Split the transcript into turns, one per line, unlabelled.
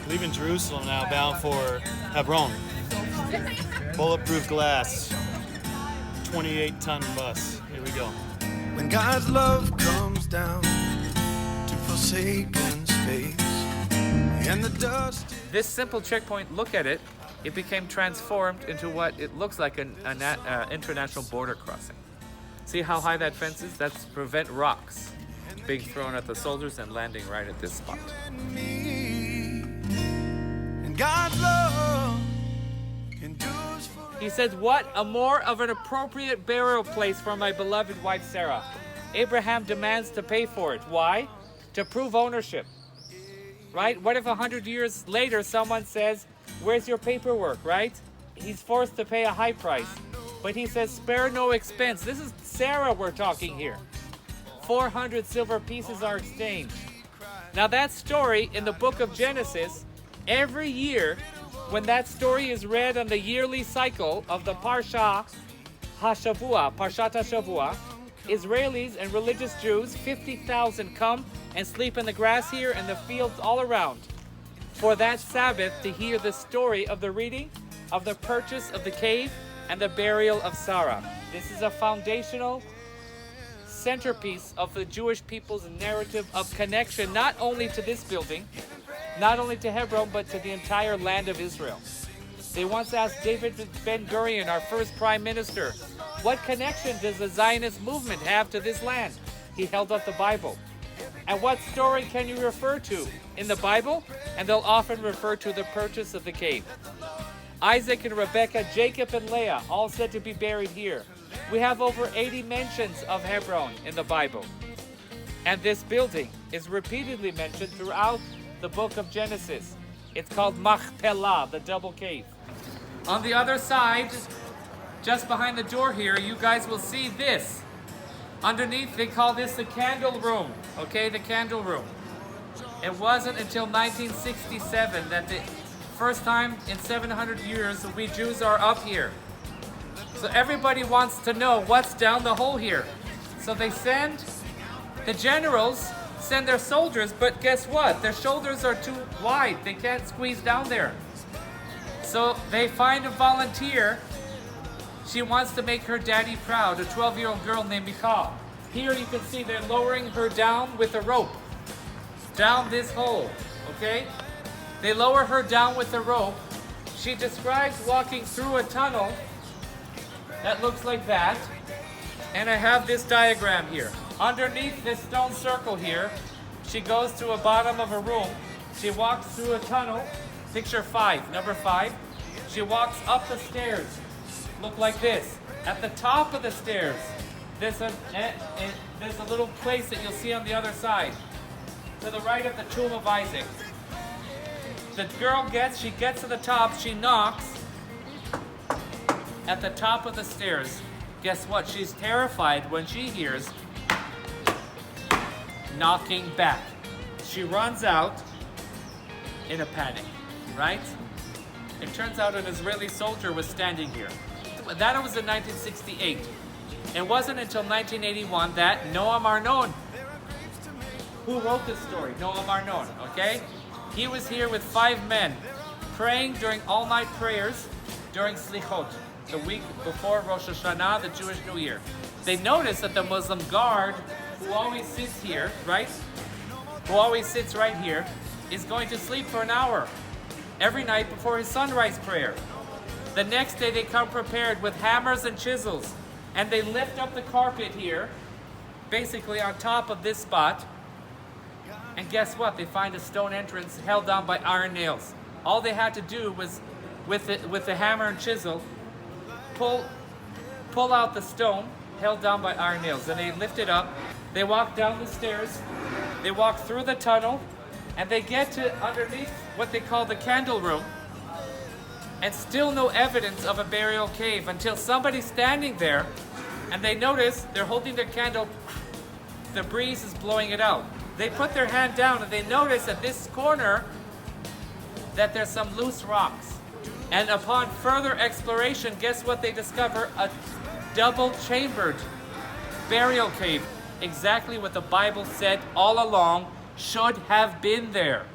Leaving Jerusalem now, bound for Hebron. Bulletproof glass, 28-ton bus. Here we go.
When God's love comes down to forsaken space and the dust.
This simple checkpoint, look at it, it became transformed into what it looks like an international border crossing. See how high that fence is? That's to prevent rocks being thrown at the soldiers and landing right at this spot.
And God's love endures forever.
He says, what a more of an appropriate burial place for my beloved wife Sarah. Abraham demands to pay for it. Why? To prove ownership. Right? What if 100 years later someone says, where's your paperwork, right? He's forced to pay a high price. But he says, spare no expense. This is Sarah we're talking here. 400 silver pieces are exchanged. Now that story in the book of Genesis, every year when that story is read on the yearly cycle of the Parshat HaShavua, Israelis and religious Jews, 50,000 come and sleep in the grass here and the fields all around for that Sabbath to hear the story of the reading of the purchase of the cave and the burial of Sarah. This is a foundational centerpiece of the Jewish people's narrative of connection, not only to this building, not only to Hebron, but to the entire land of Israel. They once asked David Ben-Gurion, our first prime minister, what connection does the Zionist movement have to this land? He held up the Bible. And what story can you refer to in the Bible? And they'll often refer to the purchase of the cave. Isaac and Rebekah, Jacob and Leah, all said to be buried here. We have over 80 mentions of Hebron in the Bible. And this building is repeatedly mentioned throughout the book of Genesis. It's called Machpelah, the double cave. On the other side, just behind the door here, you guys will see this. Underneath, they call this the candle room. Okay, the candle room. It wasn't until 1967 that the first time in 700 years we Jews are up here. So everybody wants to know what's down the hole here. So they send, the generals send their soldiers, but guess what? Their shoulders are too wide. They can't squeeze down there. So they find a volunteer. She wants to make her daddy proud, a 12-year-old girl named Michal. Here you can see they're lowering her down with a rope. Down this hole, okay? They lower her down with a rope. She describes walking through a tunnel that looks like that. And I have this diagram here. Underneath this stone circle here, she goes to a bottom of a room. She walks through a tunnel. Picture 5, number 5. She walks up the stairs. Look like this. At the top of the stairs, there's a little place that you'll see on the other side. To the right of the tomb of Isaac. The girl she gets to the top, she knocks at the top of the stairs. Guess what? She's terrified when she hears knocking back. She runs out in a panic, right? It turns out an Israeli soldier was standing here. That was in 1968. It wasn't until 1981 that Noam Arnon, who wrote this story, Noam Arnon, okay? He was here with 5 men, praying during all-night prayers during Slichot, the week before Rosh Hashanah, the Jewish New Year. They noticed that the Muslim guard, who always sits here, right? Who always sits right here, is going to sleep for an hour every night before his sunrise prayer. The next day they come prepared with hammers and chisels, and they lift up the carpet here, basically on top of this spot. And guess what? They find a stone entrance held down by iron nails. All they had to do was, with the hammer and chisel, pull out the stone held down by iron nails. And they lift it up. They walk down the stairs. They walk through the tunnel. And they get to underneath what they call the candle room. And still no evidence of a burial cave until somebody's standing there. And they notice they're holding their candle. The breeze is blowing it out. They put their hand down and they notice at this corner that there's some loose rocks. And upon further exploration, guess what they discover? A double-chambered burial cave. Exactly what the Bible said all along should have been there.